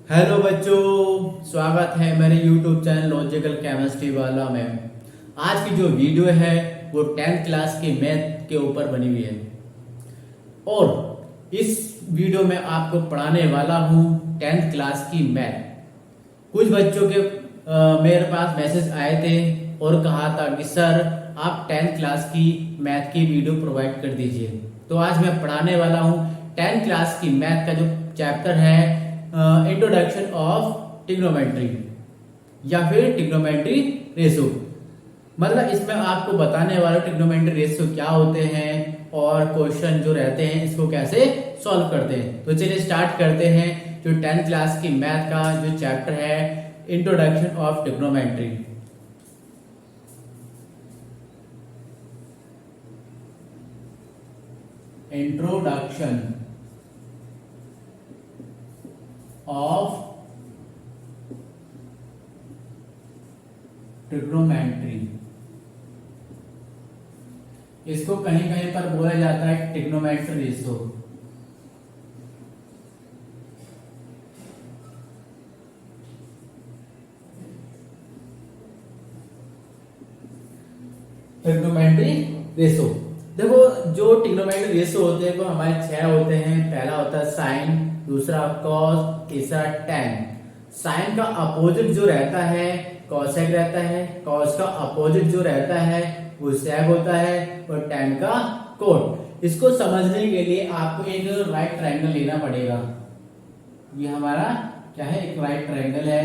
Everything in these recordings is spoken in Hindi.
हेलो बच्चों, स्वागत है मेरे YouTube चैनल लॉजिकल केमिस्ट्री वाला में। आज की जो वीडियो है वो 10th क्लास के मैथ के ऊपर बनी हुई है और इस वीडियो में आपको पढ़ाने वाला हूँ 10th क्लास की मैथ। कुछ बच्चों के मेरे पास मैसेज आए थे और कहा था कि सर आप 10th क्लास की मैथ की वीडियो प्रोवाइड कर दीजिए। तो आज मैं पढ़ाने वाला हूँ 10th क्लास की मैथ का जो चैप्टर है इंट्रोडक्शन ऑफ ट्रिग्नोमेट्री या फिर ट्रिग्नोमेट्री रेशो। मतलब इसमें आपको बताने वाले ट्रिग्नोमेट्री रेशो क्या होते हैं और क्वेश्चन जो रहते हैं इसको कैसे सॉल्व करते हैं। तो चलिए स्टार्ट करते हैं जो 10th क्लास की मैथ का जो चैप्टर है introduction of trigonometry. Introduction of trigonometry, इसको कहीं कहीं पर बोला जाता है ट्रिग्नोमेट्री रेशो। ट्रिग्नोमेट्री रेशो देखो, जो ट्रिग्नोमेट्री रेशो होते हैं वो हमारे 6 होते हैं। पहला होता है साइन, दूसरा कॉस, तीसरा टैन। साइन का अपोजिट जो रहता है कॉसेक रहता है, कॉस का अपोजिट जो रहता है वो सेक होता है और टैन का कोट। इसको समझने के लिए आपको एक राइट ट्रायंगल लेना पड़ेगा। ये हमारा क्या है, एक राइट ट्रायंगल है।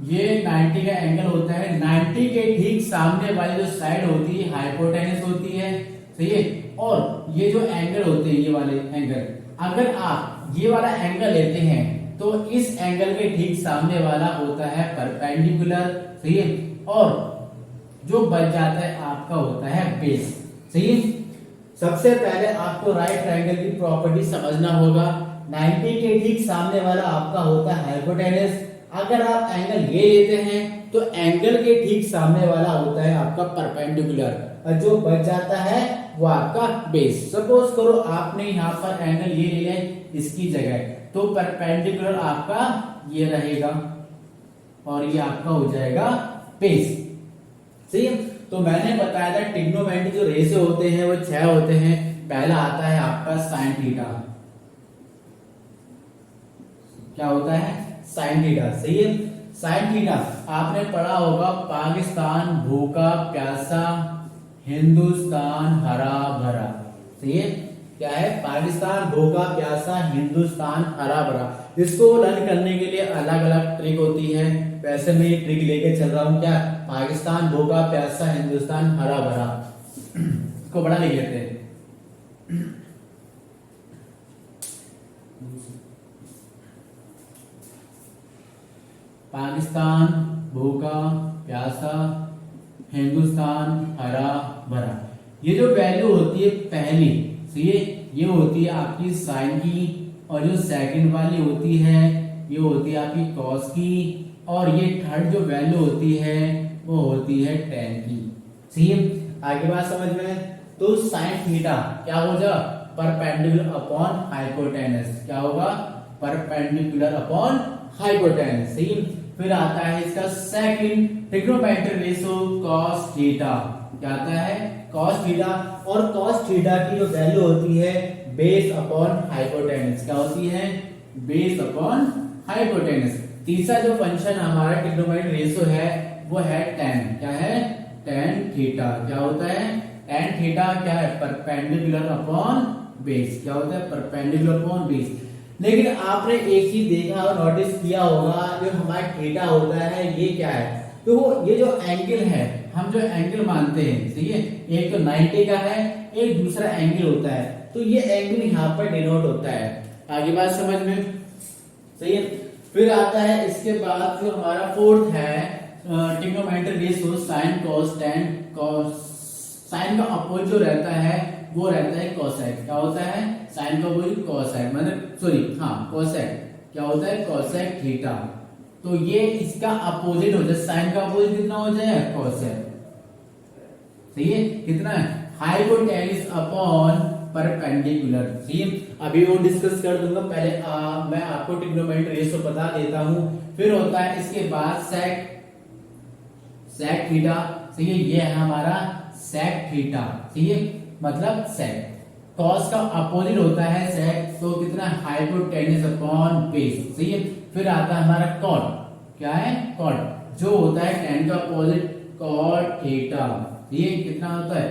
ये 90 का एंगल होता है। 90 के ठीक सामने वाली जो साइड होती है हाइपोटेनस होती है, सही है। और ये जो एंगल होते हैं, ये वाले एंगल, अगर आप ये वाला एंगल लेते हैं तो इस एंगल के ठीक सामने वाला होता है परपेंडिकुलर, सही है। और जो बच जाता है आपका होता है बेस, सही है। सबसे पहले आपको राइट ट्रायंगल की प्रॉपर्टी समझना होगा। 90 के ठीक सामने वाला आपका होता है हाइपोटेनस। अगर आप एंगल ये लेते हैं तो एंगल के ठीक सामने वाला होता है आपका परपेंडिकुलर और जो बच जाता है वो आपका बेस। सपोज करो आपने यहाँ पर एंगल ये ले लिया इसकी जगह, तो परपेंडिकुलर आपका ये रहेगा और ये आपका हो जाएगा बेस, सही है। तो मैंने बताया था ट्रिग्नोमेट्री जो रेशो होते हैं वो 6 होते हैं। पहला आता है आपका साइन थीटा। क्या होता है? साइन थीटा, सही है। साइन थीटा आपने पढ़ा होगा, पाकिस्तान भूखा प्यासा, हिंदुस्तान हरा भरा, सही है। क्या है? पाकिस्तान भूखा प्यासा, हिंदुस्तान हरा भरा। इसको लर्न करने के लिए अलग अलग ट्रिक होती है। वैसे मैं ये ट्रिक लेके चल रहा हूं, क्या? पाकिस्तान भूखा प्यासा, हिंदुस्तान हरा भरा। इसको बड़ा लिख लेते हैं। पाकिस्तान भूखा प्यासा, हिंदुस्तान हरा भरा। ये जो वैल्यू होती है पहली, सही है, ये होती है आपकी साइन की, और जो सेकंड वाली होती है ये होती है आपकी कॉस की, और ये थर्ड जो वैल्यू होती है वो होती है टैन की, सही है। आगे बात समझ में। तो साइन थीटा क्या हो जा? Perpendicular upon hypotenuse. क्या होगा? परपेंडिकुलर अपॉन हाइपोटेनस, सही। फिर आता है इसका second trigonometry ratio cos theta. क्या आता है? Cos theta. और कॉस थीटा की जो वैल्यू होती है बेस अपॉन हाइपोटेनस। क्या होती है? Base upon hypotenuse. तीसरा जो फंक्शन हमारा ट्रिग्नोमेट्री रेशो है वो है टैन। क्या है? Tan theta. क्या होता है? टैन थीटा क्या है? Perpendicular upon base. क्या होता है? Perpendicular upon base. लेकिन आपने एक चीज देखा और नोटिस किया होगा, जो हमारा थीटा होता है ये क्या है? तो ये जो एंगल है, हम जो एंगल मानते हैं, सही है, एक तो 90 का है, एक दूसरा एंगल होता है, तो ये एंगल यहाँ पर डिनोट होता है। आगे बात समझ में, सही है। फिर आता है इसके बाद जो हमारा फोर्थ है trigonometry ratio sine cos tan. Cos, sine का अपोजिट जो रहता है वो रहता है कोसेक। क्या होता है? साइन का अपोजिट कोसेक, मतलब सॉरी, हाँ, कोसेक। क्या होता है? Cosec theta. तो ये इसका अपोजिट हो जाए, साइन का अपोजिट कितना हो जाए? कोसेक, सही है। कितना है? Hypotenuse upon perpendicular. ठीक, अभी वो डिस्कस कर दूंगा, पहले मैं आपको ट्रिग्नोमेट्री रेशो बता देता हूं। फिर होता है इसके बाद सेक थीटा। ठीक है, ये है हमारा सेक थीटा। ठीक है, मतलब सेक। कॉस का अपोजिट होता है सेक, तो कितना हाइपोटेन्यूस अपॉन बेस। ठीक है, फिर आता है हमारा कॉट। क्या है? कॉट, जो होता है टेन का अपोजिट कॉट थीटा। ये कितना होता है?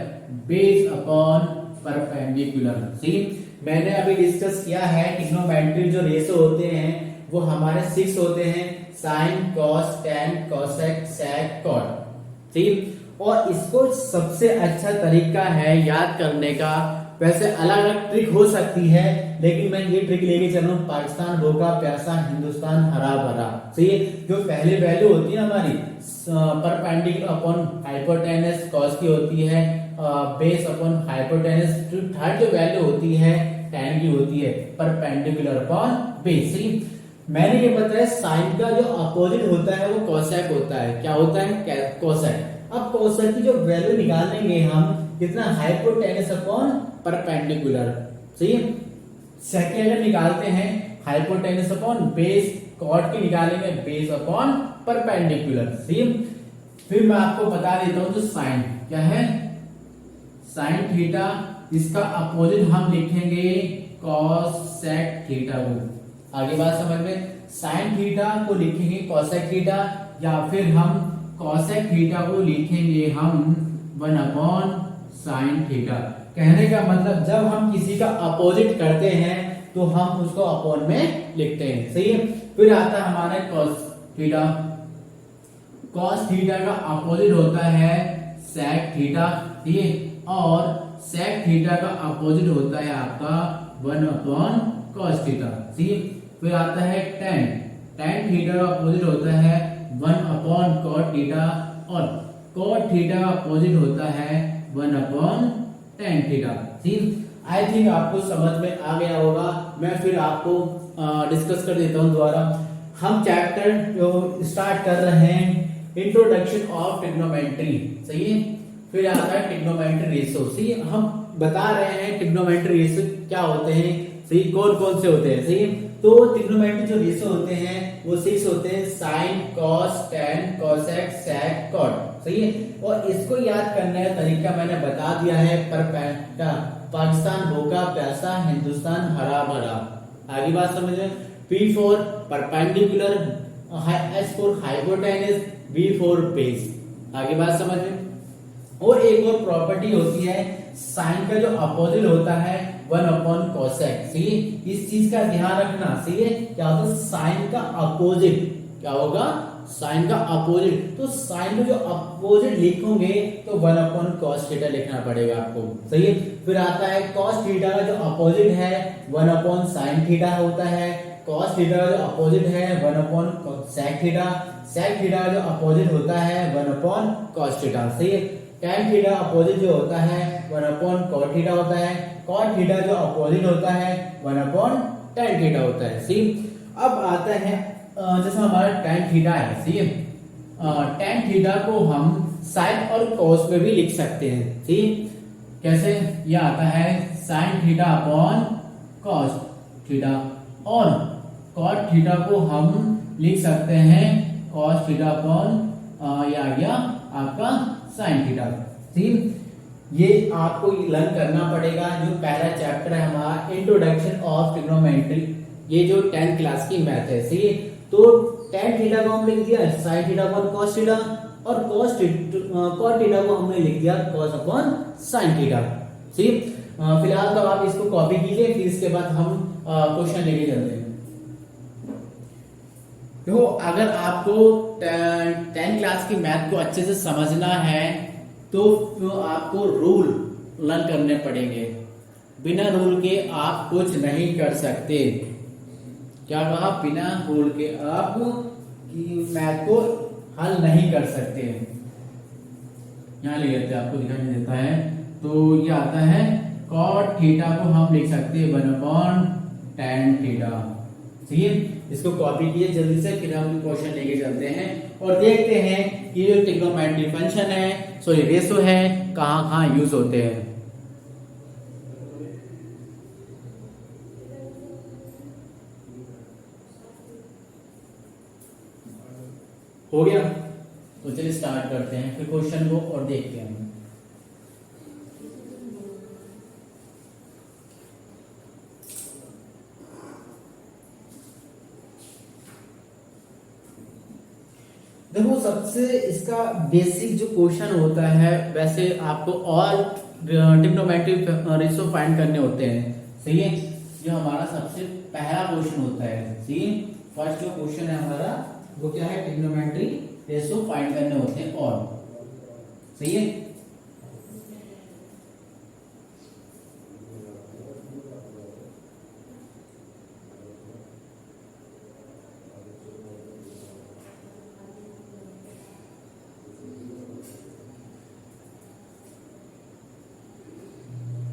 Base upon perpendicular. ठीक, मैंने अभी डिस्कस किया है ट्रिग्नोमेट्री जो रेशो होते हैं वो हमारे 6 होते हैं, sign, cos, tan, cosec, sec, cot. ठीक, और इसको सबसे अच्छा तरीका है याद करने का। वैसे अलग अलग ट्रिक हो सकती है, लेकिन मैं ये ट्रिक लेके चल रहा हूँ, पाकिस्तान भूखा प्यासा, हिंदुस्तान हरा भरा। सही है, जो पहली वैल्यू होती है हमारी परपेंडिकुलर अपॉन हाइपोटेनस कॉस की होती है, बेस अपॉन हाइपोटेनस। जो थर्ड जो वैल्यू होती है टेन की होती है परपेंडिकुलर अपॉन बेस। मैंने ये बताया साइन का जो अपोजिट होता है वो कोसेक होता है। क्या होता है? कोसेक। अब कोसेक की जो वैल्यू निकालेंगे हम, कितना? Hypotenuse upon perpendicular. सही है, सेकंड अगर निकालते हैं हाइपोटेनस अपॉन बेस, कॉट की निकालेंगे बेस अपॉन परपेंडिकुलर। सही, फिर मैं आपको बता देता हूं जो साइन क्या है, साइन थीटा, इसका अपोजिट हम लिखेंगे कॉसेक थीटा को। आगे बात समझ में? साइन थीटा को लिखेंगे कॉसेक थीटा, या फिर हम कॉसेक थीटा को लिखेंगे हम 1 अपॉन साइन थीटा। कहने का मतलब जब हम किसी का अपोजिट करते हैं तो हम उसको अपॉन में लिखते हैं। सही है, फिर आता है हमारा कॉस थीटा। कॉस थीटा का अपोजिट होता है सेक थीटा। ठीक है, और सेक थीटा का अपोजिट होता है आपका 1 अपॉन कॉस थीटा। ठीक है, फिर आता है टेन। टेन थीटा का अपोजिट होता है 1 अपॉन कॉट थीटा, और कॉट थीटा का अपोजिट होता है 1 अपॉन टेन थीटा। ठीक, आई थिंक आपको समझ में आ गया होगा। मैं फिर आपको डिस्कस कर देता हूं दोबारा। हम चैप्टर जो स्टार्ट कर रहे हैं इंट्रोडक्शन ऑफ ट्रिग्नोमेट्री। सही है, फिर आता है ट्रिग्नोमेट्री रेशो। सही, हम बता रहे हैं ट्रिग्नोमेट्री रेशो क्या होते हैं। सही, कौन कौन से होते हैं। सही, तो ट्रिग्नोमेट्री जो रेशो होते हैं वो 6 होते हैं, sign, cos, tan, cosec, sec, cot. सही है, और इसको याद करने का तरीका मैंने बता दिया है। पाकिस्तान भूखा प्यासा, हिंदुस्तान हरा भरा। आगे बात समझ में? P for perpendicular, S for hypotenuse, B for base. आगे बात समझ में? और एक और प्रॉपर्टी होती है, साइन का जो अपोजिट होता है 1 अपॉन कोसेक। सही, इस चीज का ध्यान रखना। सही है, क्या होता है? साइन का अपोजिट क्या होगा? साइन का अपोजिट। तो साइन का जो अपोजिट लिखोगे तो 1 अपॉन कॉस थीटा लिखना पड़ेगा आपको। सही है, फिर आता है कॉस थीटा का जो अपोजिट है 1 अपॉन साइन थीटा होता है। कॉस थीटा का जो अपोजिट है 1 upon sec theta. Sec theta का जो अपोजिट होता है 1 अपॉन कॉस थीटा। सही है, टेन थीटा अपोजिट जो होता है 1 अपॉन कॉट थीटा होता है। कॉट थीटा जो अपोजिट होता है 1 अपॉन टेन थीटा होता है। सी, अब आता है जैसे हमारा टेन थीटा है। सी, टेन थीटा को हम साइन और कॉस में भी लिख सकते हैं। सी, कैसे? ये आता है sine theta upon cos theta, और कॉट थीटा को हम लिख सकते हैं कॉस थीटा अपॉन ये आ गया आपका साइन थीटा। ठीक, ये आपको लर्न करना पड़ेगा। जो पहला चैप्टर है हमारा इंट्रोडक्शन ऑफ ट्रिग्नोमेट्री, ये जो 10th क्लास की मैथ है। सही, तो टेन थीटा को हम लिख दिया sine theta upon cos theta, और कॉट थीटा को हमने लिख दिया कॉस अपॉन साइन थीटा। ठीक, फिलहाल तो आप इसको कॉपी कीजिए, फिर इसके बाद हम क्वेश्चन लेके चलते हैं। तो अगर आपको 10th क्लास की मैथ को अच्छे से समझना है तो आपको रूल लर्न करने पड़ेंगे। बिना रूल के आप कुछ नहीं कर सकते। क्या कहा? बिना रूल के आप मैथ को हल नहीं कर सकते। यहाँ ले लेते हैं, आपको दिखाई नहीं देता है। तो ये आता है कॉट थीटा को हम लिख सकते हैं 1 अपॉन टेन थीटा। ठीक है, इसको कॉपी किए जल्दी से, फिर हम क्वेश्चन लेके चलते हैं और देखते हैं कि जो ट्रिग्नोमेट्री फंक्शन है, सॉरी रेशो है, कहाँ कहाँ यूज होते हैं। हो गया। तो चलिए स्टार्ट करते हैं फिर क्वेश्चन को और देखते हैं। देखो सबसे इसका बेसिक जो क्वेश्चन होता है, वैसे आपको ऑल ट्रिग्नोमेट्री रेशियो फाइंड करने होते हैं, सही है। जो हमारा सबसे पहला क्वेश्चन होता है, सही है। फर्स्ट जो क्वेश्चन है हमारा वो क्या है, ट्रिग्नोमेट्री रेशियो फाइंड करने होते हैं, और सही है।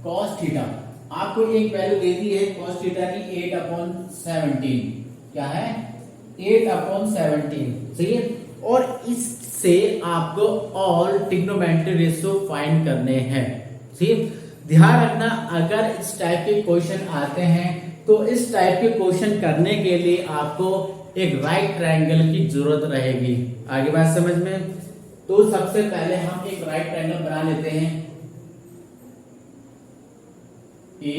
cos थीटा आपको एक वैल्यू दे दी है cos थीटा की 8/17, क्या है 8/17, सही है। और इससे आपको ऑल ट्रिग्नोमेट्री रेशियो फाइंड करने हैं, सही है। ध्यान रखना अगर इस टाइप के क्वेश्चन आते हैं तो इस टाइप के क्वेश्चन करने के लिए आपको एक राइट ट्रायंगल की जरूरत रहेगी। आगे बात समझ में। तो सबसे पहले हम एक राइट ट्रायंगल बना लेते हैं, ए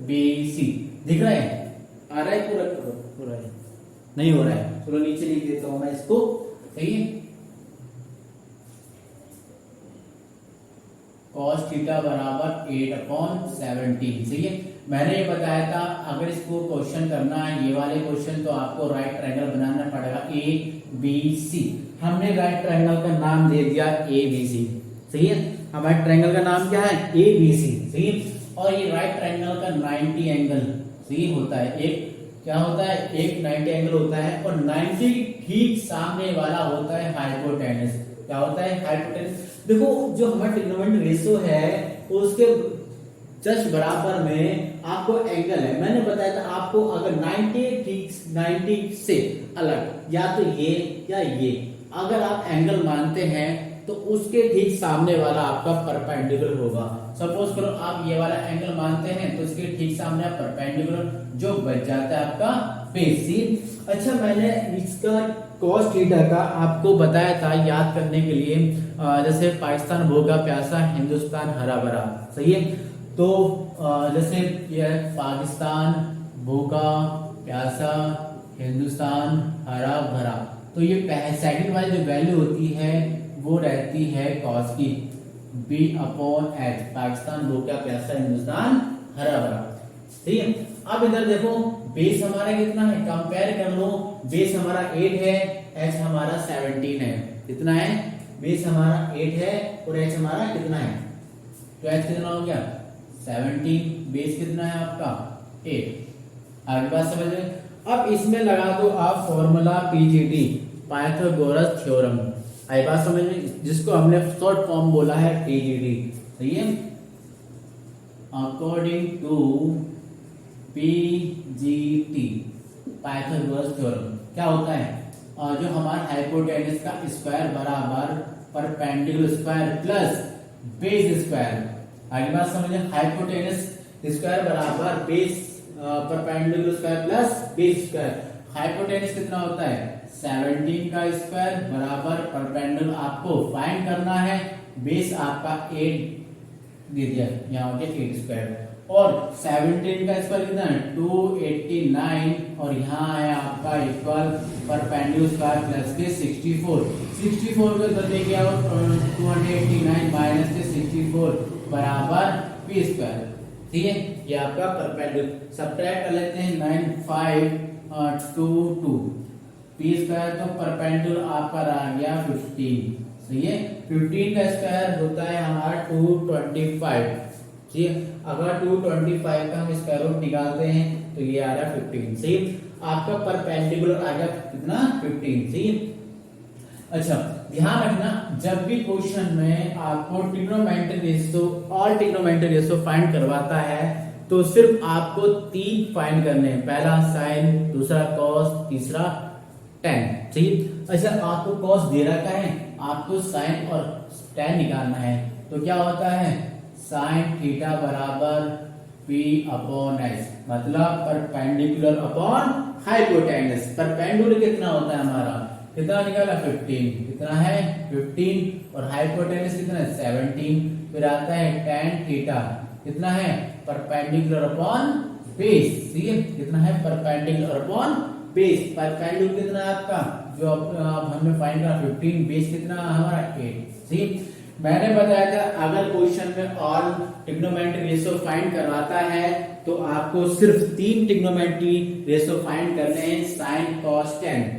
बी सी, दिख रहा है, आ रहा है पूरा पूरा है? नहीं हो रहा है, चलो नीचे लिख देता हूं मैं इसको, सही है। cos थीटा बराबर 8/17, सही है। मैंने ये बताया था अगर इसको क्वेश्चन करना है ये वाले क्वेश्चन तो आपको राइट ट्रायंगल बनाना पड़ेगा ए बी सी। हमने राइट ट्रायंगल का नाम दे दिया ए बी सी, सही है। हमारे ट्रायंगल का नाम क्या है, ए बी सी, सही है। और ये राइट ट्रायंगल का 90 एंगल सही होता है, एक क्या होता है, एक 90 एंगल होता है, और 90 ठीक सामने वाला होता है हाइपोटेनस। क्या होता है, हाइपोटेनस। देखो जो हमारा ट्रिग्नोमेट्री रेशियो है उसके जस्ट बराबर में आपको एंगल है। मैंने बताया था आपको अगर 90 ठीक 90 से अलग या तो ये या ये अगर आप एंगल मानते हैं तो उसके ठीक सामने वाला आपका परपेंडिकुलर होगा। सपोज करो आप ये वाला एंगल मानते हैं तो इसके ठीक सामने आप परपेंडिकुलर जो बच जाता है आपका बेस। अच्छा मैंने इसका cos थीटा का आपको बताया था याद करने के लिए, जैसे पाकिस्तान भूखा प्यासा हिंदुस्तान हरा भरा, सही है। तो जैसे ये पाकिस्तान भूखा प्यासा हिंदुस्तान हरा भरा, तो ये सेकंड वाली जो वैल्यू होती है वो रहती है cos की B/H, पाकिस्तान भूखा प्यासा हिंदुस्तान हरा भरा, ठीक है। अब इधर देखो बेस हमारा कितना है, कंपेयर कर लो। बेस हमारा 8 है, H हमारा 17 है। कितना है, बेस हमारा 8 है और H हमारा कितना है, तो H कितना हो गया 17, बेस कितना है आपका 8। आगे बात समझ में। अब इसमें लगा दो आप फॉर्मूला पीजीडी, पाइथागोरस थ्योरम। आई बात समझ में, जिसको हमने शॉर्ट फॉर्म बोला है पीजीडी, सही है। According to PGT Pythagoras theorem क्या होता है, जो हमारा हाइपोटेनस का स्क्वायर बराबर perpendicular square plus base square. आगे बात समझिए, हाइपोटेनस स्क्वायर बराबर base perpendicular square plus base square. Hypotenuse कितना होता है 17 का स्क्वायर बराबर परपेंडिकुलर आपको फाइंड करना है, बेस आपका 8 दे दिया, यहाँ हो गया 8 स्क्वायर, और 17 का स्क्वायर कितना है 289, और यहाँ है आपका इक्वल परपेंडिकुलर स्क्वायर प्लस के 64। 64 को इधर लेके आओ, 289 माइनस के 64 बराबर पी स्क्वायर, ठीक है। ये आपका परपेंडिकुलर सब्ट्रैक्ट कर लेते हैं 9522 पी स्क्वायर, तो परपेंडिकुलर आपका रह गया 15, सही है। 15 का स्क्वायर होता है हमारा 225, ठीक है। अगर 225 का हम स्क्वायर रूट निकालते हैं तो ये आ रहा है 15, सही। आपका परपेंडिकुलर आ गया कितना 15, सही। अच्छा ध्यान रखना जब भी क्वेश्चन में आपको ट्रिग्नोमेट्री रेशियो और ट्रिग्नोमेट्री रेशियो फाइंड करवाता है तो सिर्फ आपको 3 फाइंड करने हैं, पहला साइन, दूसरा कॉस, तीसरा tan, ठीक। अच्छा आपको कॉस दे रखा है, आपको साइन और tan निकालना है, तो क्या होता है साइन थीटा बराबर P/S, मतलब परपेंडिकुलर अपॉन हाइपोटेनस। परपेंडिकुलर कितना होता है हमारा कितना निकाला 15, कितना है 15, और हाइपोटेनस कितना है 17। फिर आता है tan थीटा कितना है परपेंडिकुलर अपॉन बेस, ठीक है, कितना है परपेंडिकुलर अपॉन बेस। परपेंडिकुलर कितना है आपका जो अब हमने फाइंड करा 15, बेस कितना हमारा 8। ठीक, मैंने बताया था अगर क्वेश्चन में ऑल ट्रिग्नोमेट्री रेशियो फाइंड करवाता है तो आपको सिर्फ 3 ट्रिग्नोमेट्री रेशियो फाइंड करने हैं, साइन कॉस टेन।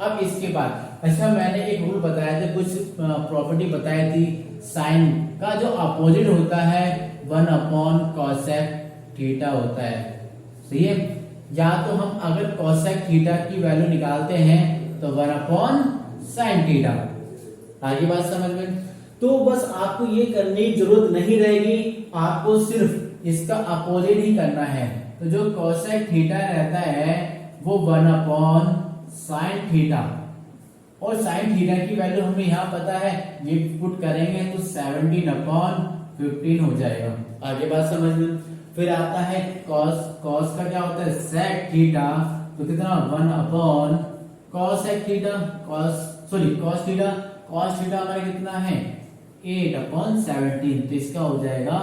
अब इसके बाद अच्छा मैंने एक रूल बताया था, कुछ प्रॉपर्टी बताई थी, साइन का जो अपोजिट होता है 1 अपॉन कॉसेक थीटा होता है, सही है। या तो हम अगर कॉसेक थीटा की वैल्यू निकालते हैं तो 1 अपॉन साइन थीटा। आगे बात समझ में, तो बस आपको ये करने की जरूरत नहीं रहेगी, आपको सिर्फ इसका अपोजिट ही करना है। तो जो कोसेक थीटा रहता है वो 1 अपॉन साइन थीटा, और साइन थीटा की वैल्यू हमें यहाँ पता है, ये पुट करेंगे तो 17 अपॉन 15 हो जाएगा। आगे बात समझ में, फिर आता है कॉस, कॉस का क्या होता है सेक थीटा, तो कितना 1 upon cosec theta, cos theta, cos theta हमारा कितना है 8 अपॉन 17, तो इसका हो जाएगा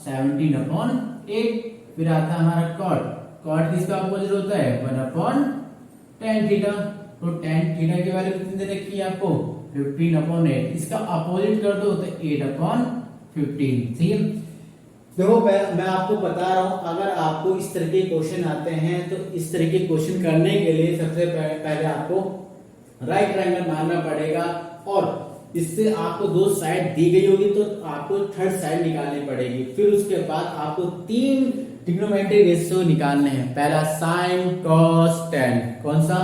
17 अपॉन 8। फिर आता है हमारा कॉट, कॉट किसका अपोजिट होता है 1 अपॉन tan थीटा, तो tan थीटा की वैल्यू कितनी दे रखी है आपको 15 अपॉन 8, इसका अपोजिट कर दो तो 8 अपॉन 15। ठीक है, देखो मैं आपको बता रहा हूं, अगर आपको इस तरह के क्वेश्चन आते हैं तो इस तरह के क्वेश्चन करने के लिए सबसे पहले आपको राइट ट्रायंगल मानना पड़ेगा, और इससे आपको 2 साइड दी गई होगी तो आपको थर्ड साइड निकालनी पड़ेगी। फिर उसके बाद आपको 3 ट्रिग्नोमेट्रिक रेशियो निकालने हैं। पहला साइन कॉस टेन, कौन सा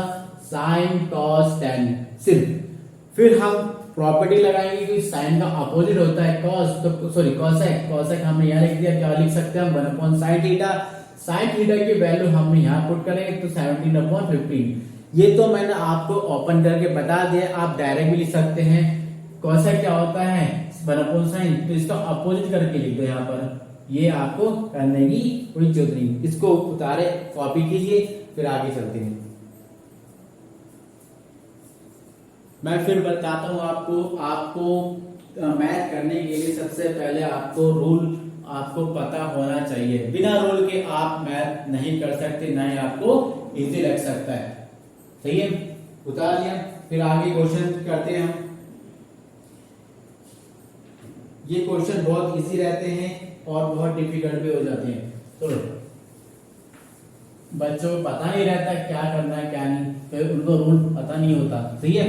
साइन कॉस टेन सिर्फ। फिर हम प्रॉपर्टी लगाएंगे कि साइन का अपोजिट होता है कॉस, तो सॉरी कॉसेक, कॉसेक हमने यहाँ लिख दिया, क्या लिख सकते हैं हम 1 upon sine theta, sine theta की वैल्यू हमने यहाँ पुट करेंगे तो 17 अपॉन 15। ये तो मैंने आपको ओपन करके बता दिया, आप डायरेक्ट भी लिख सकते हैं। कॉसेक क्या होता है 1 अपॉन साइन, तो इसका अपोजिट करके लिख दो यहाँ पर, ये आपको करने की कोई जरूरत नहीं। इसको उतारे कॉपी कीजिए, फिर आगे चलते हैं। मैं फिर बताता हूँ आपको मैथ करने के लिए सबसे पहले आपको रूल आपको पता होना चाहिए, बिना रूल के आप मैथ नहीं कर सकते, ना ही आपको इजी लग सकता है। सही है, उतार लिया, फिर आगे क्वेश्चन करते हैं हम। ये क्वेश्चन बहुत इजी रहते हैं और बहुत डिफिकल्ट भी हो जाते हैं, तो बच्चों को पता नहीं रहता क्या करना है क्या नहीं, तो उनको रूल पता नहीं होता। सही है,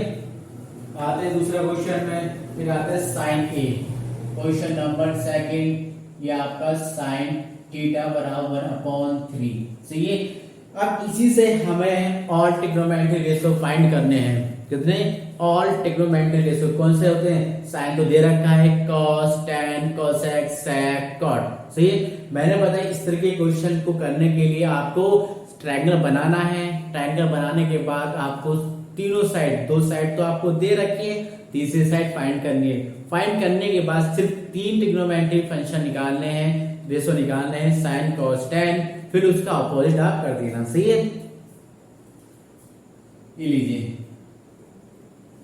आते हैं दूसरा क्वेश्चन में, फिर आता है साइन ए, क्वेश्चन नंबर 2, ये आपका साइन थीटा बराबर 1/3। सही है, अब इसी से हमें ऑल ट्रिग्नोमेट्रिक रेशियो फाइंड करने हैं। कितने ऑल ट्रिग्नोमेट्रिक रेशियो कौन से होते हैं, साइन तो दे रखा है cos tan cosec sec cot. सही है, मैंने बताया इस तरह के क्वेश्चन को करने के लिए आपको ट्रायंगल बनाना है। ट्रायंगल बनाने के बाद आपको तीनों साइड, 2 साइड तो आपको दे रखी है, तीसरी साइड फाइंड करनी है। फाइंड करने के बाद सिर्फ 3 ट्रिग्नोमेट्रिक फंक्शन निकालने हैं, रेशियो निकालने हैं, साइन कॉस टेन, फिर उसका अपोजिट आप कर देना। सही है, ये लीजिए,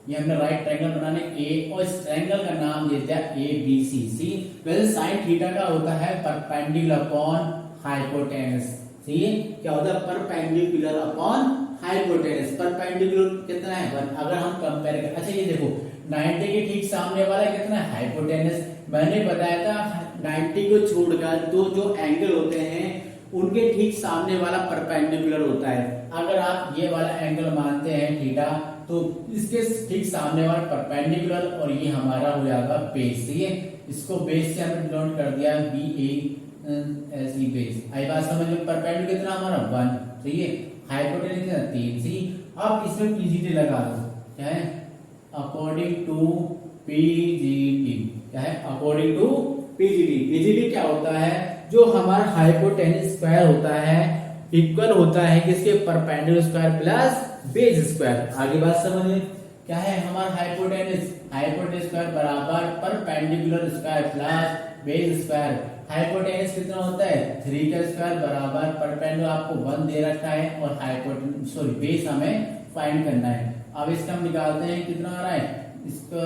ये हमने राइट ट्रायंगल बनाने ए, और इस ट्रायंगल का नाम दे दिया ABC। सी वैसे साइन थीटा का होता है परपेंडिकुलर अपॉन हाइपोटेनस। सही है, क्या होता है परपेंडिकुलर अपॉन हाइपोटेनस। परपेंडिकुलर कितना है 1, अगर हम कंपेयर करें, अच्छा ये देखो 90 के ठीक सामने वाला कितना है हाइपोटेनस। मैंने बताया था 90 को छोड़कर तो जो एंगल होते हैं उनके ठीक सामने वाला परपेंडिकुलर होता है। अगर आप ये वाला एंगल मानते हैं थीटा, तो इसके ठीक सामने वाला परपेंडिकुलर, और ये हमारा हो जाएगा बेस। ठीक है, इसको बेस से हमने डिनोट कर दिया BASE बेस। आई बात समझ में, परपेंडिकुलर कितना हमारा 1। सही है, हाइपोटेनस कितना 3। सही, अब इसमें PGT लगा दो, क्या है अकॉर्डिंग टू PGT, क्या है अकॉर्डिंग टू PGT। PGT क्या होता है, जो हमारा हाइपोटेनस स्क्वायर होता है इक्वल होता है किसके perpendicular square plus base square. आगे बात समझिए, क्या है हमारा हाइपोटेनस, हाइपोटेनस स्क्वायर बराबर perpendicular square plus base square. Hypotenuse कितना होता है 3 का स्क्वायर बराबर परपेंडिकुलर आपको 1 दे रखा है, और हाइपोटेनस बेस हमें फाइंड करना है। अब इसका हम निकालते हैं, कितना आ रहा है, इसका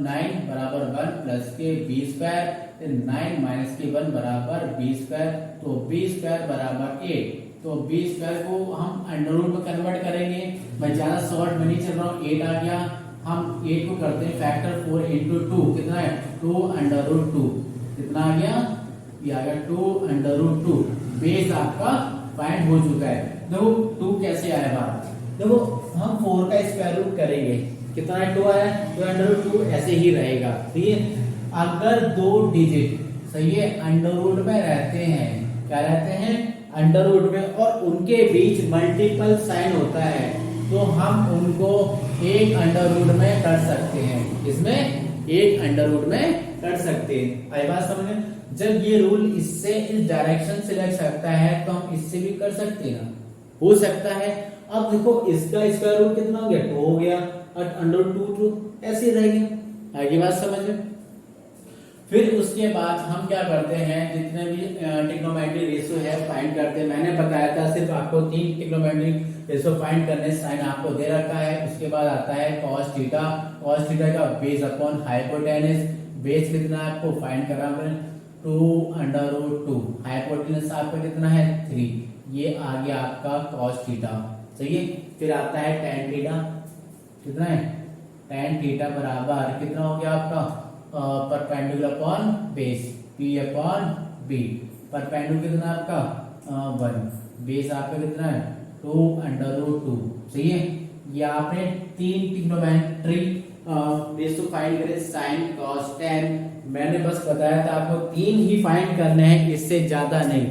9 बराबर 1 प्लस के बी स्क्वायर, फिर 9 माइनस के 1 बराबर बी स्क्वायर, तो बी स्क्वायर बराबर 8। तो बी स्क्वायर को हम अंडर रूट में कन्वर्ट करेंगे। मैं ज्यादा शॉर्ट में नहीं चल रहा हूँ, 8 आ गया। हम 8 को करते हैं फैक्टर, 4 इंटू 2 कितना है, 2 अंडर रूट 2, कितना आ गया, ये आ गया 2 अंडर रूट 2। बेस आपका फाइंड हो चुका है। देखो 2 कैसे आया बाहर, देखो हम 4 का स्क्वायर रूट करेंगे, कितना है, 2 आया, तो अंडर रूट 2 ऐसे ही रहेगा। ठीक है, अगर 2 डिजिट सही है अंडर रूट में रहते हैं, क्या रहते हैं, अंडर रूट में, और उनके बीच मल्टीपल साइन होता है, तो हम उनको एक अंडर रूट में कर सकते हैं। इसमें एक अंडर रूट में कर सकते हैं। आई बात समझ में? जब ये रूल इससे इस डायरेक्शन से लग सकता है तो हम इससे भी कर सकते हैं ना, हो सकता है। अब देखो इसका स्क्वायर रूट कितना हो गया, 2 हो गया, और अंडर 2 ऐसे ही रहेगी। आगे बात समझ में? फिर उसके बाद हम क्या करते हैं, जितने भी ट्रिग्नोमेट्री रेशियो है फाइंड करते हैं। मैंने बताया था सिर्फ आपको 3 ट्रिग्नोमेट्री रेशियो फाइंड करने, साइन आपको दे रखा है। उसके बाद आता है cos थीटा, cos थीटा का बेस अपॉन हाइपोटेनस, बेस कितना आपको फाइंड करना है, 2 अंडर रूट 2, हाइपोटेनस आपका कितना है 3, ये आ गया आपका cos थीटा। सही है, फिर आता है tan थीटा, कितना है, tan थीटा बराबर कितना हो गया आपका, perpendicular upon base, p upon b, perpendicular कितना आपका 1, बेस आपका कितना है 2 अंडर रूट 2। सही है, ये आपने 3 ट्रिग्नोमेट्री रेशियो फाइंड करे, साइन कॉस tan। मैंने बस बताया था आपको 3 ही फाइंड करने हैं, इससे ज्यादा नहीं।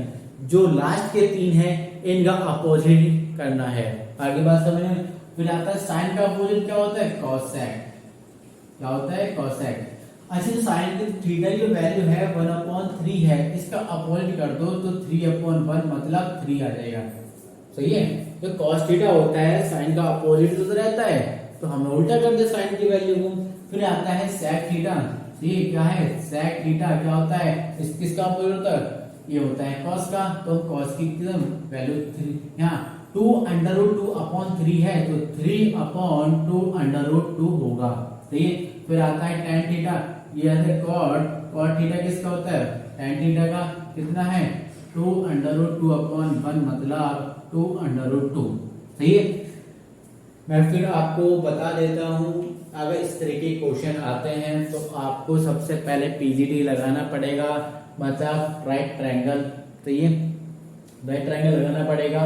जो लास्ट के 3 हैं इनका अपोजिट करना है। आगे बात समझ में? फिर आता है साइन का अपोजिट क्या होता है, कॉसेक। क्या होता है, कॉसेक। अच्छा, तो साइन की थीटा की वैल्यू है 1/3 है, इसका अपोजिट कर दो तो 3/1 मतलब 3 आ जाएगा। सही है, तो cos थीटा होता है साइन का अपोजिट तो रहता है, तो हमने उल्टा कर दिया साइन की वैल्यू को। फिर आता है sec थीटा, ये क्या है, sec थीटा क्या होता है, किसका अपोजिट होता है, ये होता है cos का, तो cos की वैल्यू 3, यहाँ 2 अंडर रूट 2 अपॉन 3 है, तो 3/2 अंडर रूट 2 होगा। सही है, फिर आता है tan थीटा, ये आता है cot थीटा किसका होता है, tan थीटा का कितना है 2 अंडर रूट 2 अपॉन 1 मतलब 2 अंडर रूट 2। सही है, मैं फिर आपको बता देता हूँ, अगर इस तरह के क्वेश्चन आते हैं तो आपको सबसे पहले पीजीडी लगाना पड़ेगा, मतलब राइट ट्रायंगल। सही है, राइट ट्रायंगल लगाना पड़ेगा,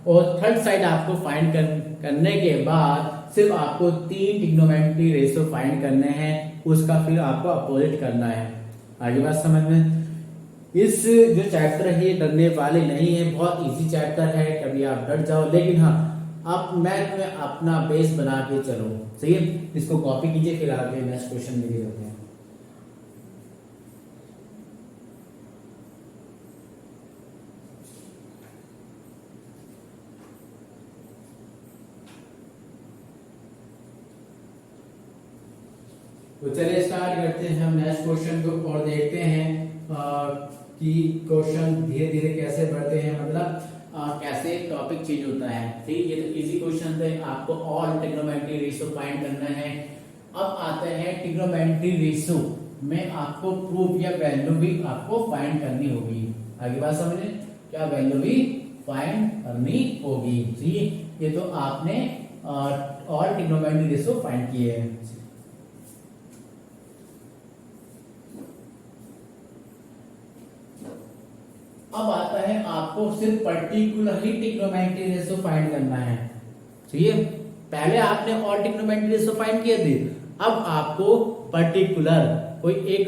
और थर्ड साइड आपको फाइंड करने के बाद सिर्फ आपको 3 ट्रिग्नोमेट्री रेशियो फाइंड करने हैं, उसका फिर आपको अपोजिट करना है। आगे बात समझ में? इस जो चैप्टर है ये डरने वाले नहीं है, बहुत इजी चैप्टर है, कभी आप डर जाओ, लेकिन हाँ आप मैथ में अपना बेस बना के चलो। सही है, इसको कॉपी कीजिए, फिर आगे नेक्स्ट क्वेश्चन में होते हैं। तो चलिए स्टार्ट करते हैं हम नेक्स्ट क्वेश्चन को, और देखते हैं कि क्वेश्चन धीरे धीरे कैसे बढ़ते हैं, मतलब कैसे टॉपिक चेंज होता है। ठीक, ये तो इजी क्वेश्चन थे, आपको ऑल ट्रिग्नोमेट्री रेशियो फाइंड करना है। अब आते हैं ट्रिग्नोमेट्री रेशियो में आपको प्रूफ या वैल्यू भी आपको फाइंड करनी होगी। आगे बात समझे, क्या वैल्यू भी फाइंड करनी होगी। ठीक, ये तो आपने ऑल ट्रिग्नोमेट्री रेशियो फाइंड किए हैं। अब आता है आपको सिर्फ पर्टिकुलरली ट्रिग्नोमेट्री रेशियो फाइंड करना है। ठीक है, पहले आपने ऑल ट्रिग्नोमेट्री रेशियो फाइंड किए थे, अब आपको पर्टिकुलर कोई एक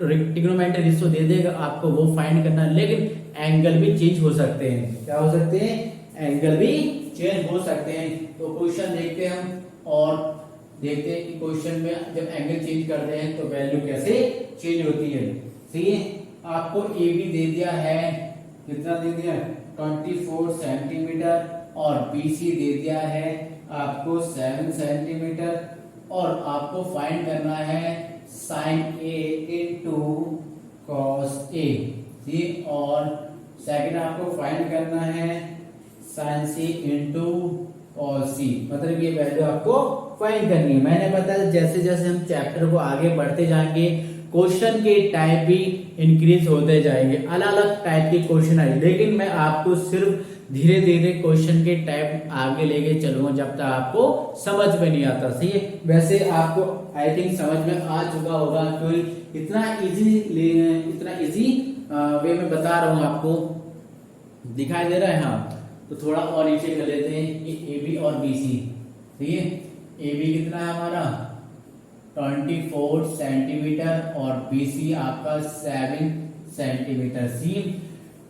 ट्रिग्नोमेट्री रेशियो दे देगा आपको, वो फाइंड करना है। लेकिन एंगल भी चेंज हो सकते हैं, क्या हो सकते हैं, एंगल भी चेंज हो सकते हैं। तो क्वेश्चन देखते हैं हम, और देखते हैं कि क्वेश्चन में जब एंगल चेंज करते हैं तो वैल्यू कैसे चेंज होती है। सही है, आपको ए बी दे दिया है, कितना दे दिया 24 सेंटीमीटर, और BC दे दिया है आपको 7 सेंटीमीटर, और आपको फाइंड करना है sine A into cos A। और सेकंड आपको फाइंड करना है साइन C इंटू और सी, मतलब ये वैल्यू आपको फाइंड करनी है। मैंने बताया जैसे जैसे हम चैप्टर को आगे बढ़ते जाएंगे क्वेश्चन के टाइप भी इंक्रीज होते जाएंगे, अलग अलग टाइप के क्वेश्चन आए, लेकिन मैं आपको सिर्फ धीरे धीरे क्वेश्चन के टाइप आगे लेके चलूंगा जब तक आपको समझ में नहीं आता। सही है, वैसे आपको आई थिंक समझ में आ चुका होगा, क्योंकि इतना इजी वे में बता रहा हूँ आपको, दिखाई दे रहा है। हाँ, तो थोड़ा और नीचे कर लेते हैं, ए बी और बी सी। ठीक है, ए बी कितना है हमारा 24 सेंटीमीटर और बी सी आपका 7 सेंटीमीटर। सी,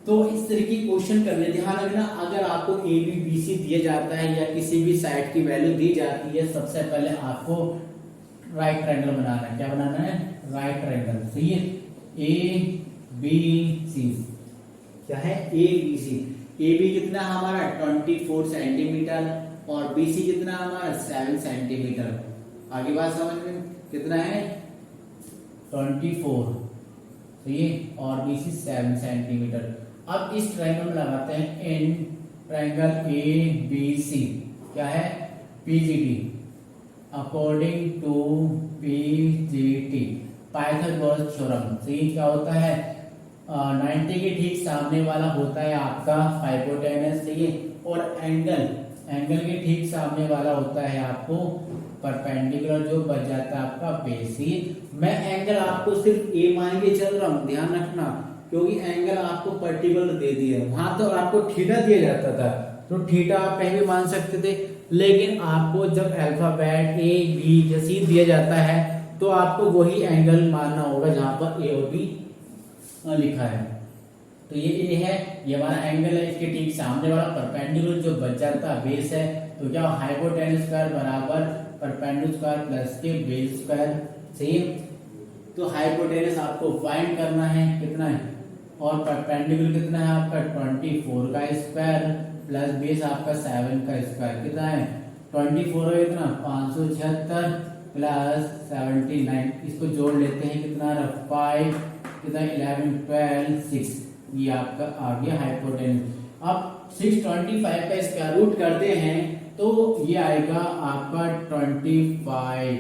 तो इस तरह की क्वेश्चन करने, ध्यान रखना अगर आपको ए बी बी सी दिया जाता है या किसी भी साइड की वैल्यू दी जाती है, सबसे पहले आपको राइट ट्रायंगल बनाना है। क्या बनाना है? Right triangle. सही है, ए बी सी, क्या है? A B C. A B कितना हमारा 24 सेंटीमीटर और बी सी कितना हमारा 7 सेंटीमीटर। आगे बात समझ में, कितना है 24, सही है, और बी सी 7 सेंटीमीटर। अब इस ट्रायंगल में लगाते हैं in triangle A B C, क्या है? PGT, according to PGT Pythagoras theorem. सही, क्या होता है 90 के ठीक सामने वाला होता है आपका हाइपोटेनस। सही है, और एंगल के ठीक सामने वाला होता है आपको परपेंडिकुलर, जो बच जाता है आपका बेस। मैं एंगल आपको सिर्फ ए मान के चल रहा हूं, ध्यान रखना, क्योंकि एंगल आपको पर्टिकुलर दे दिया है। वहां तो आपको थीटा दिया जाता था, तो थीटा आप कहीं भी मान सकते थे, लेकिन आपको जब अल्फाबेट ए बी या सी दिया जाता है तो आपको वही एंगल मानना होगा जहां पर ए और बी लिखा है। तो ये ए है, ये हमारा एंगल है, इसके ठीक सामने वाला परपेंडिकुलर जो बच जाता है बेस है, तो क्या हाइपोटेनस स्क्वायर बराबर परपेंडिकुलर स्क्वायर प्लस के बेस स्क्वायर। सही है, तो हाइपोटेनस आपको फाइंड करना है, कितना है, और परपेंडिकुलर कितना है आपका 24 का स्क्वायर प्लस बेस आपका 7 का स्क्वायर, कितना है 24 है कितना 576 प्लस 79, इसको जोड़ लेते हैं, कितना 5, कितना 11 12 6, ये आपका आ गया हाइपोटेनस। अब 625 का स्क्वायर रूट करते हैं तो ये आएगा आपका 25,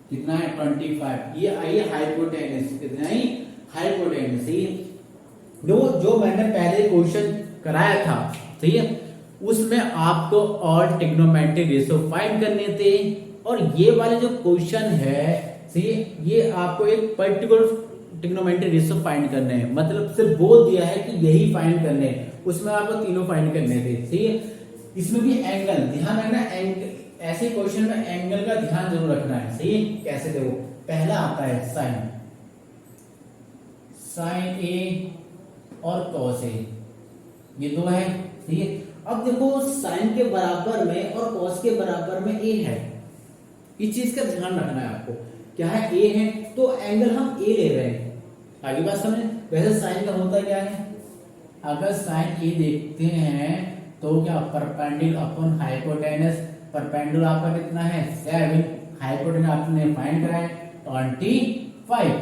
कितना है 25, ये आइए हाइपोटेनस, कितना है हाइपोटेनस। सही है, जो मैंने पहले क्वेश्चन कराया था, सही है, उसमें आपको और ट्रिग्नोमेट्रिक रेशियो फाइंड करने थे, और ये वाले जो क्वेश्चन है, सही है, ये आपको एक पर्टिकुलर ट्रिग्नोमेट्रिक रेशियो फाइंड करने हैं, मतलब सिर्फ बोल दिया है कि यही फाइंड करने हैं, उसमें आपको तीनों फाइंड करने थे। सही है, इसमें भी एंगल ध्यान रखना, ऐसे क्वेश्चन में एंगल का ध्यान जरूर रखना है। सही है, कैसे देखो, पहला आता है साइन ए और कॉस ए, ये दो है। ठीक है, अब देखो साइन के बराबर में और कॉस के बराबर में ए है, इस चीज का ध्यान रखना है आपको, क्या है ए है, तो एंगल हम ए ले रहे हैं। आगे बात समझ, वैसे साइन का होता क्या है, अगर साइन ए देखते हैं तो क्या परपेंडिकुलर अपॉन हाइपोटेनस, परपेंडिकुलर आपका कितना है 7, हाइपोटेनस आपने फाइंड करा है 25,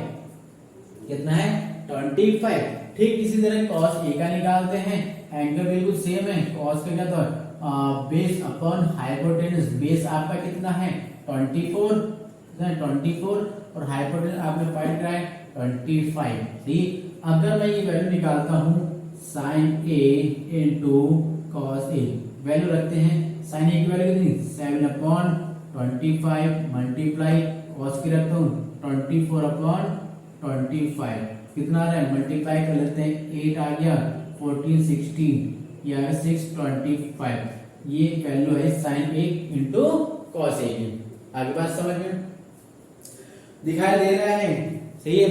कितना है 25। ठीक इसी तरह कॉस ए का निकालते हैं, एंगल बिल्कुल सेम है, कॉस का क्या तो बेस अपॉन हाइपोटेनस, बेस आपका कितना है 24, 24 और हाइपोटेनस आपने फाइंड करा है 25। ठीक, अगर मैं ये वैल्यू निकालता हूं sign A into cos A, value रखते हैं, साइन ए की वैल्यू कितनी 7/25 मल्टीप्लाई कॉस की रखता हूं 24/25, कितना आ रहा है मल्टीप्लाई कर लेते हैं, 8 आ गया 14 16, ये आ गया 625, ये वैल्यू है sign A into cos A की। आगे बात समझ में दिखाई दे रहा है। सही है,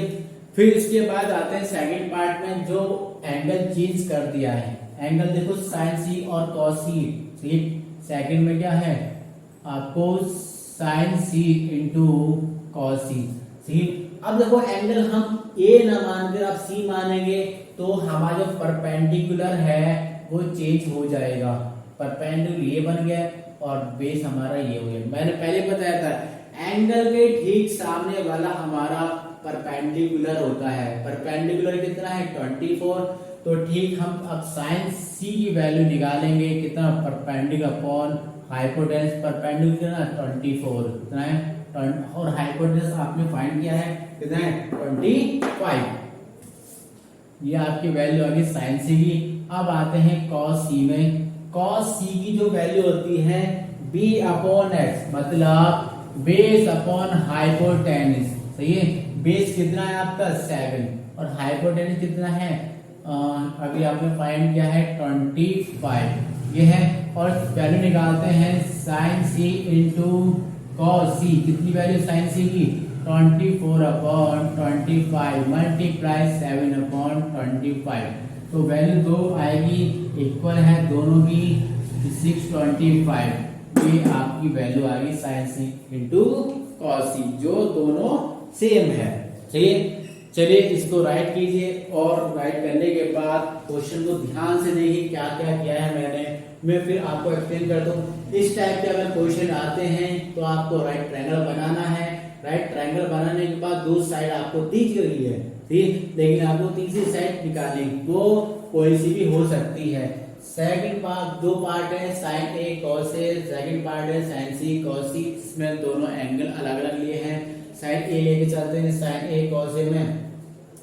फिर इसके बाद आते हैं सेकंड पार्ट में, जो एंगल चेंज कर दिया है, एंगल देखो साइन सी और कॉस सी। ठीक, सेकंड में क्या है आपको साइन सी इंटू कॉस सी। ठीक, अब देखो एंगल हम ए ना मानकर आप सी मानेंगे तो हमारा जो परपेंडिकुलर है वो चेंज हो जाएगा, परपेंडिकुलर ये बन गया और बेस हमारा ये हो गया। मैंने पहले बताया था एंगल के ठीक सामने वाला हमारा परपेंडिकुलर होता है, परपेंडिकुलर कितना है 24, तो ठीक हम अब साइन सी की वैल्यू निकालेंगे, कितना, परपेंडिकुलर अपॉन हाइपोटेनस, परपेंडिकुलर कितना 24 कितना है, और हाइपोटेनस आपने फाइंड किया है कितना है 25। ये आपकी वैल्यू आ गई साइन सी की। अब आते हैं कॉस सी में। कॉस सी की जो वैल्यू होती है बी अपॉन एक्स, मतलब बेस अपॉन हाइपोटेनस, सही है। बेस कितना है आपका 7 और हाइपोटेनस कितना है, अभी आपने फाइंड किया है 25 ये है। और वैल्यू निकालते हैं साइन सी इंटू कॉस सी, कितनी वैल्यू साइन सी की 24 अपॉन 25 मल्टीप्लाई 7 अपॉन 25, तो वैल्यू 2 आएगी, इक्वल है दोनों की 625। ये आपकी वैल्यू आ गई साइन सी इंटू कॉस सी, जो दोनों सेम है। चलिए इसको राइट कीजिए, और राइट करने के बाद क्वेश्चन को ध्यान से देखिए क्या क्या किया है मैं फिर आपको एक्सप्लेन कर दूं। इस टाइप के अगर क्वेश्चन आते हैं तो आपको राइट ट्रायंगल बनाना है। राइट ट्रायंगल बनाने के बाद दो साइड आपको दी गई है, ठीक, लेकिन आपको तीसरी साइड निकालनी, वो कोई सी भी हो सकती है। सेकंड पार्ट, दो पार्ट है, sign A cos A, second part है साइन सी कॉस सी, इसमें दोनों एंगल अलग अलग लिए हैं। साइन ए लेके चलते हैं, साइन ए कॉस ए में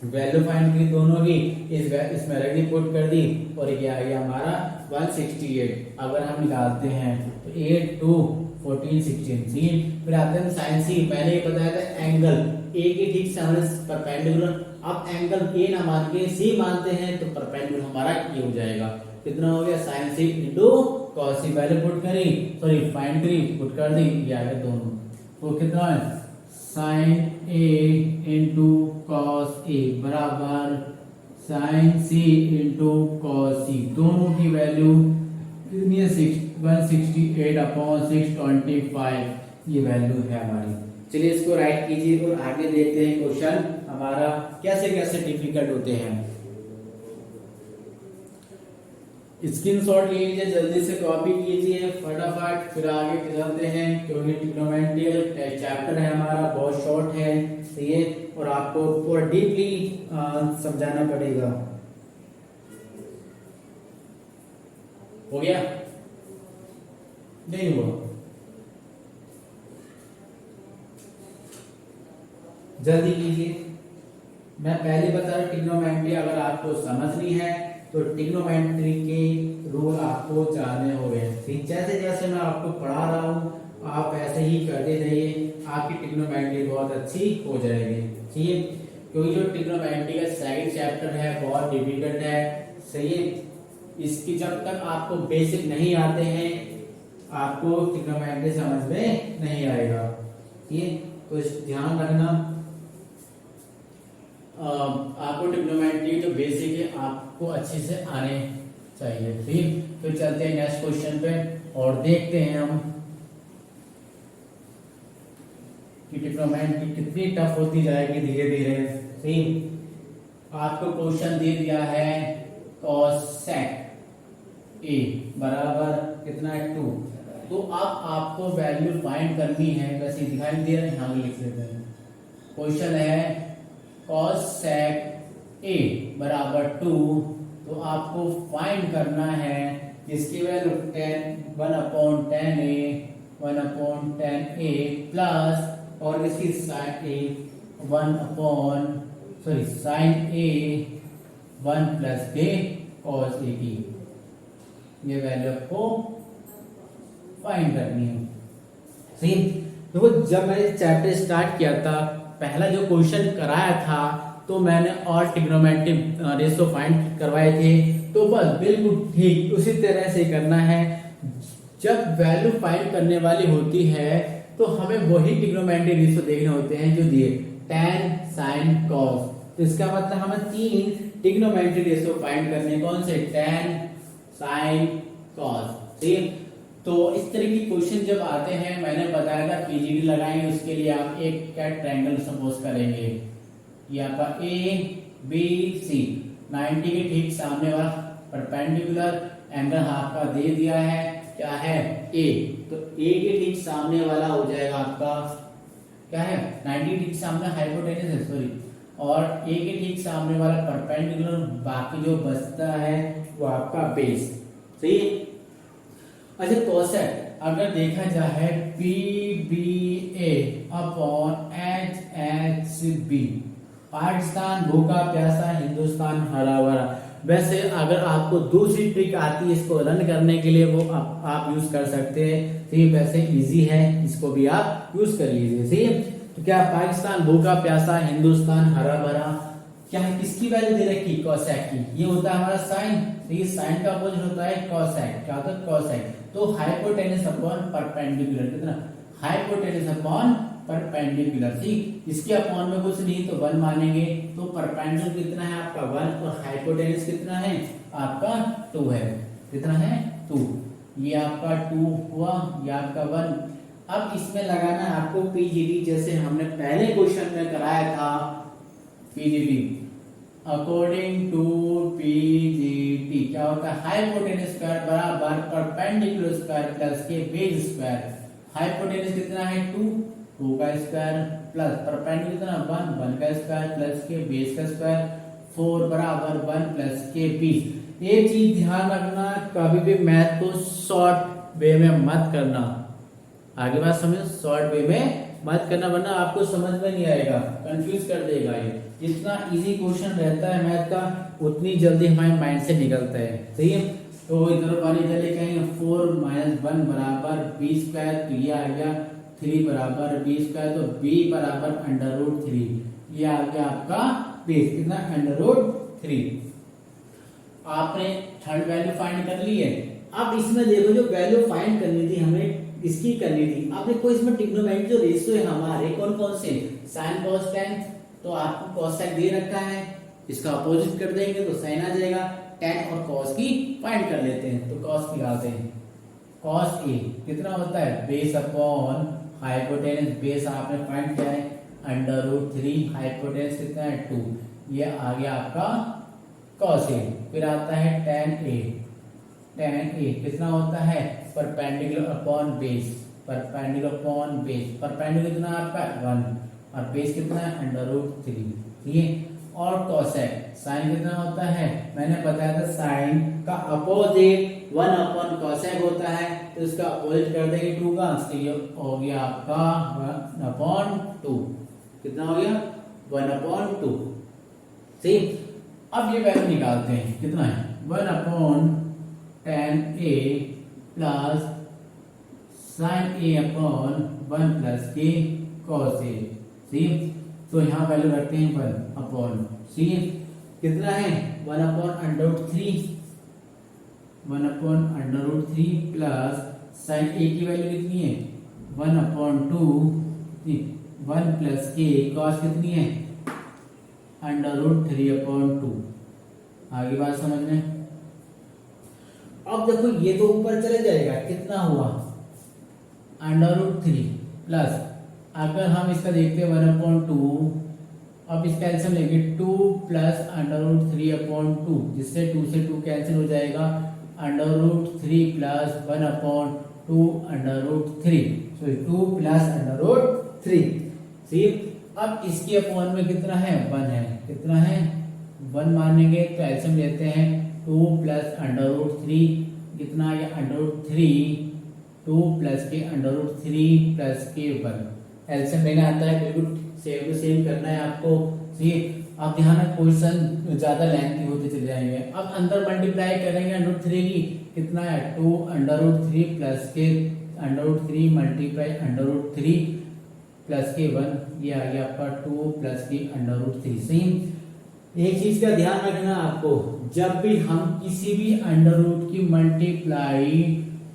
वैल्यू फाइंड की दोनों की, इसमें रख दी, पुट कर दी, और ये आ गया हमारा 168। अगर हम निकालते हैं तो 8 2 14 16, फिर आते हैं साइन सी। मैंने ये बताया था एंगल ए के ठीक सामने परपेंडिकुलर, अब एंगल ए ना मान के सी मानते हैं तो परपेंडिकुलर हमारा ये हो जाएगा, कितना हो गया साइन सी इंटू कॉस सी, पहले पुट करी, सॉरी फाइंड करी, पुट कर दी, ये आ गया दोनों, तो कितना है sign A into cos A बराबर साइन सी इंटू कॉस सी, दोनों की वैल्यू कितनी है 168 अपॉन 625, ये वैल्यू है हमारी। चलिए इसको राइट कीजिए और आगे देखते हैं क्वेश्चन हमारा कैसे कैसे डिफिकल्ट होते हैं। स्क्रीनशॉट ले लीजिए, जल्दी से कॉपी कीजिए फटाफट, फिर आगे चलते हैं, क्योंकि ट्रिग्नोमेट्री चैप्टर है हमारा, बहुत शॉर्ट है, सही है, और आपको पूरा डीपली समझाना पड़ेगा। हो गया? नहीं हुआ? जल्दी कीजिए। मैं पहले बता रहा हूं, ट्रिग्नोमेट्री अगर आपको समझनी है तो ट्रिग्नोमेट्री के रूल आपको जानने होंगे, ठीक, जैसे जैसे मैं आपको पढ़ा रहा हूँ आप ऐसे ही करते रहिए, आपकी ट्रिग्नोमेट्री बहुत अच्छी हो जाएगी, ठीक है। क्योंकि जो ट्रिग्नोमेट्री का सेकंड चैप्टर है बहुत डिफिकल्ट है, सही है। इसकी जब तक आपको बेसिक नहीं आते हैं आपको ट्रिग्नोमेट्री समझ में नहीं आएगा, ठीक है, तो ध्यान रखना। आपको ट्रिग्नोमेट्री जो बेसिक है आपको अच्छे से आने चाहिए, ठीक। फिर चलते हैं नेक्स्ट क्वेश्चन पे और देखते हैं हम कि ट्रिग्नोमेट्री कितनी टफ होती जाएगी धीरे धीरे, ठीक। आपको क्वेश्चन दे दिया है cosec a बराबर कितना है 2, तो अब आपको वैल्यू फाइंड करनी है, वैसे दिखाई दे रहा है, यहाँ लिख लेते हैं। क्वेश्चन है cosec a बराबर 2, तो आपको फाइंड करना है जिसकी वैल्यू 1/10a 1/10a प्लस, और इसकी sine a sine a 1 plus के cos a की ये वैल्यू आपको फाइंड करनी है, सही। देखो जब मैंने चैप्टर स्टार्ट किया था, पहला जो क्वेश्चन कराया था तो मैंने और ट्रिग्नोमेट्री रेशो फाइंड करवाए थे, तो बस बिल्कुल ठीक उसी तरह से करना है। जब वैल्यू फाइंड करने वाली होती है तो हमें वही ट्रिग्नोमेट्री रेशो देखने होते हैं जो दिए tan sin cos, तो इसका मतलब हमें 3 ट्रिग्नोमेट्री रेशो फाइंड करने, कौन से, tan sin cos, ठीक। तो इस तरह की क्वेश्चन जब आते हैं, मैंने बताया था पीजीडी लगाएंगे, उसके लिए आप एक कैट ट्रायंगल सपोज करेंगे, ये आपका ए बी सी 90 के ठीक सामने वाला परपेंडिकुलर एंगल आपका दे दिया है, क्या है ए, तो ए के ठीक सामने वाला हो जाएगा आपका क्या है 90 ठीक सामने हाइपोटेनस है, सॉरी और ए के ठीक सामने वाला परपेंडिकुलर, बाकी जो बचता है वो आपका बेस। सही है। अच्छा कोसेक अगर देखा जाए P B A upon H H B, Pakistan भूखा प्यासा, हिंदुस्तान हरा भरा। वैसे अगर आपको दूसरी ट्रिक आती है इसको रन करने के लिए, वो आप यूज कर सकते हैं। तो ये वैसे इजी है, इसको भी आप यूज कर लीजिए। सही है। तो क्या पाकिस्तान भूखा प्यासा, हिंदुस्तान हरा भरा, क्या है किसकी वैल्यू दे रखी? कोसेक की। ये होता है हमारा साइन, तो ये साइन का अपोजिट होता है कोसेक। क्या होता है? कोसेक। तो हाइपोटेनस अपॉन परपेंडिकुलर, कितना? Hypotenuse upon perpendicular. ठीक, इसके अपॉन में कुछ नहीं तो 1 मानेंगे। तो परपेंडिकुलर कितना है आपका? 1, और हाइपोटेनस कितना है आपका? 2 है। कितना है? 2। ये आपका 2 हुआ, ये आपका 1। अब इसमें लगाना है आपको पीजीडी, जैसे हमने पहले क्वेश्चन में कराया था। पीजीडी अकॉर्डिंग टू पीजीटी क्या होता है? हाइपोटेनस स्क्वायर बराबर परपेंडिकुलर स्क्वायर प्लस के बेस स्क्वायर। हाइपोटेनस कितना है? 2 का स्क्वायर प्लस परपेंडिकुलर कितना? 1 का स्क्वायर प्लस के बेस का स्क्वायर, 4 बराबर 1 प्लस के बेस। एक चीज ध्यान रखना, कभी भी मैथ को शॉर्ट वे में मत करना। आगे बात समझो, शॉर्ट वे में मत करना, वरना आपको समझ में नहीं आएगा, कंफ्यूज कर देगा। ये जितना इजी क्वेश्चन रहता है मैथ का, उतनी जल्दी हमारे माइंड से निकलता है। सही है। तो इधर वाले चले कहेंगे 4 - 1 बराबर बी स्क्वायर, तो ये आ गया 3 बराबर बी स्क्वायर, तो बी बराबर √3। ये आ गया आपका बेस, कितना? √3। आपने थर्ड वैल्यू फाइंड कर ली है। अब इसमें देखो जो वैल्यू फाइंड करनी थी हमें, इसकी करनी थी। अब देखो इसमें ट्रिग्नोमेट्री जो रेशियो है हमारे कौन कौन से? साइन कॉस टेन, तो आपको कॉसेक दे रखा है, इसका अपोजिट कर देंगे तो साइन आ जाएगा। टेन और कॉस की फाइंड कर लेते हैं, तो कॉस निकालते हैं। कॉस ए कितना होता है? बेस अपॉन हाइपोटेनस, बेस आपने फाइंड किया है √3, हाइपोटेनस कितना है? 2। ये आ गया आपका कॉस ए। फिर आता है tan a, tan a कितना होता है? Perpendicular upon base, perpendicular upon base. Perpendicular कितना आपका? 1, और बेस कितना है? √3। ठीक है। और कोसेक, साइन कितना होता है? मैंने बताया था साइन का अपोजिट 1 अपॉन कोसेक होता है, तो इसका अपोजिट कर देंगे 2 का, तो ये हो गया आपका 1/2। कितना हो गया? 1/2। सही। अब ये वैल्यू निकालते हैं, कितना है? 1/tan a plus sign a upon 1 plus के कॉस a। सही। तो यहाँ वैल्यू रखते हैं 1 अपॉन, सही है। कितना है? 1/√3, 1/√3 प्लस साइन a की वैल्यू कितनी है? 1/2, 1 प्लस के कॉस कितनी है? √3/2। आगे बात समझ में। अब देखो ये तो ऊपर चले जाएगा, कितना हुआ? √3 प्लस, अगर हम इसका देखते हैं 1/2, अब इसका एल्सियम लेंगे 2 प्लस √3/2, जिससे 2 से 2 कैंसिल हो जाएगा। √3 प्लस 1/2 √3, सॉरी 2 प्लस √3। सही। अब इसके अपॉन में कितना है? 1 है। कितना है? 1 मानेंगे तो एल्सियम लेते हैं 2 प्लस √3, कितना आ गया? √3, 2 प्लस के √3 प्लस के 1। एल्सियम लेना आता है, बिल्कुल सेम टू सेम करना है आपको। सही। अब ध्यान रखना क्वेश्चन ज्यादा लेंथी होते चले जाएंगे। अब अंदर मल्टीप्लाई करेंगे √3 की, कितना है? 2 √3 प्लस के √3 मल्टीप्लाई √3 प्लस के 1, ये आ गया आपका 2 प्लस के √3। सही। एक चीज का ध्यान रखना आपको, जब भी हम किसी भी अंडर रूट की मल्टीप्लाई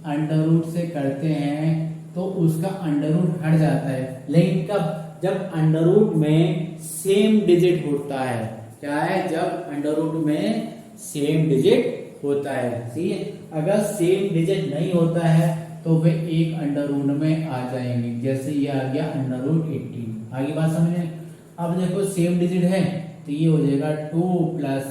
अंडर रूट से करते हैं तो उसका अंडर रूट हट जाता है, लेकिन कब? जब अंडर रूट में सेम डिजिट होता है। क्या है? जब अंडर रूट में सेम डिजिट होता है। ठीक है। अगर सेम डिजिट नहीं होता है तो वे एक अंडर रूट में आ जाएंगे, जैसे ये आ गया √18। आगे बात समझे। अब देखो सेम डिजिट है तो ये हो जाएगा 2 प्लस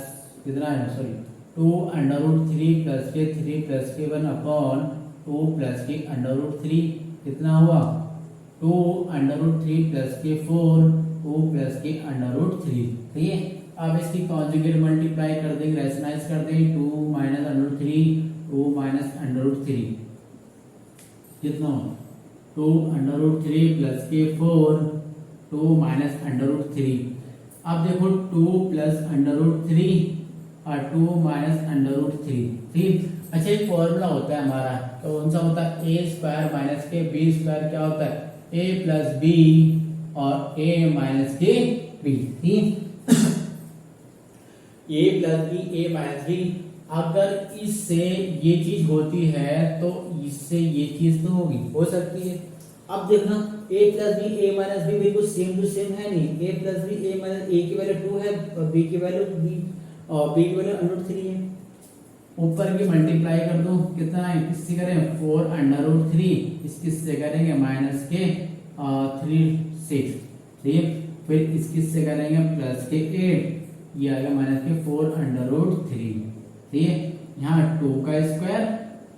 कितना है? सॉरी 2 √3 प्लस के 3 प्लस के 1 अपॉन 2 प्लस के √3, कितना हुआ? 2 √3 प्लस के 4 2 प्लस के √3। ठीक है, अब इसकी कॉन्जुगेट मल्टीप्लाई कर देंगे, रेशनलाइज कर देंगे, 2 माइनस √3, 2 माइनस √3 कितना हो 2 √3 प्लस के 4, 2 माइनस √3। अब देखो 2 प्लस √3 और 2 माइनस √3। ठीक, अच्छा एक फॉर्मूला होता है हमारा, तो कौन सा होता है, ए स्क्वायर माइनस के बी स्क्वायर क्या होता है, ए प्लस बी और ए माइनस के बी। ठीक, ए plus b a minus B, अगर इससे ये चीज होती है तो इससे ये चीज तो होगी, हो सकती है। अब देखना a plus b a minus b बिल्कुल सेम टू सेम है नहीं, a plus b a minus a की वैल्यू 2 है और b की वैल्यू b और b की वैल्यू √3 है। ऊपर की मल्टीप्लाई कर दो, कितना है, किससे करें 4 √3, इससे करेंगे माइनस के 3 6। ठीक, फिर इससे करेंगे प्लस के 8, ये आएगा माइनस के 4 √3। ठीक है, यहाँ 2 का स्क्वायर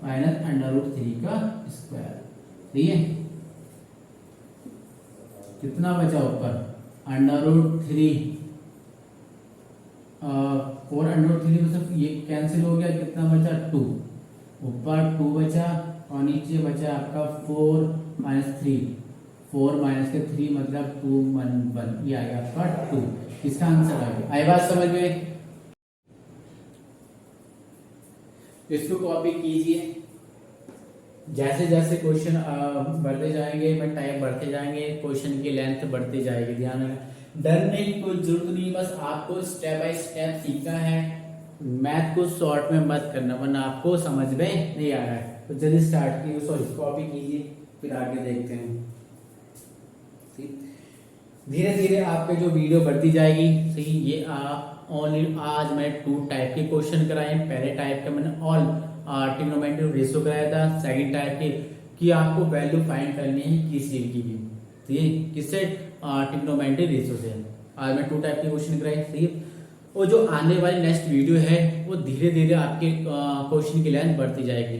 माइनस √3 का स्क्वायर। ठीक है, कितना बचा ऊपर √3, 4 √3 में से ये कैंसिल हो गया, कितना बचा 2, ऊपर 2 बचा और नीचे बचा आपका 4 माइनस 3, 4 माइनस के 3 मतलब 2 1 ये आएगा आपका 2। इसका आंसर आ गया। आई बात समझ में? इसको कॉपी कीजिए, जैसे जैसे क्वेश्चन बढ़ते जाएंगे, मैं टाइम बढ़ते जाएंगे, क्वेश्चन की लेंथ बढ़ती जाएगी। ध्यान रखना, डरने की कोई जरूरत नहीं, बस आपको स्टेप बाय स्टेप सीखना है। मैथ को शॉर्ट में मत करना वरना आपको समझ में नहीं आ रहा है। तो जल्दी स्टार्ट कीजिए, सॉरी कॉपी कीजिए, फिर आगे देखते हैं। धीरे धीरे आपके जो वीडियो बढ़ती जाएगी। सही, ये ओनली आज मैं 2 टाइप के क्वेश्चन कराए। पहले टाइप का मैंने ऑल ट्रिग्नोमेट्रिक रेशियो कराया था, सेकंड टाइप के कि आपको वैल्यू फाइंड करनी है किसी की भी, ठीक है, किससे, ट्रिग्नोमेट्रिक रेशियो से। आज मैं 2 टाइप के क्वेश्चन कराए। सही, और जो आने वाली नेक्स्ट वीडियो है वो धीरे धीरे आपके क्वेश्चन की लेंथ बढ़ती जाएगी।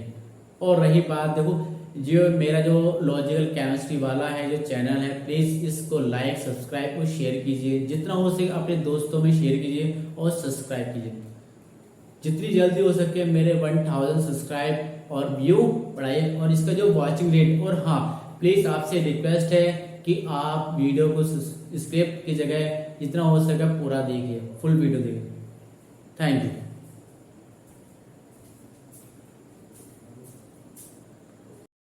और रही बात, देखो जो मेरा जो लॉजिकल केमिस्ट्री वाला है जो चैनल है, प्लीज इसको लाइक सब्सक्राइब और शेयर कीजिए, जितना हो सके अपने दोस्तों में शेयर कीजिए और सब्सक्राइब कीजिए, जितनी जल्दी हो सके मेरे 1000 सब्सक्राइब और व्यू बढ़ाइए, और इसका जो वॉचिंग रेट। और हाँ, प्लीज आपसे रिक्वेस्ट है कि आप वीडियो को स्क्रिप्ट की जगह जितना हो सके पूरा देखिए, फुल वीडियो देखिए। Thank you.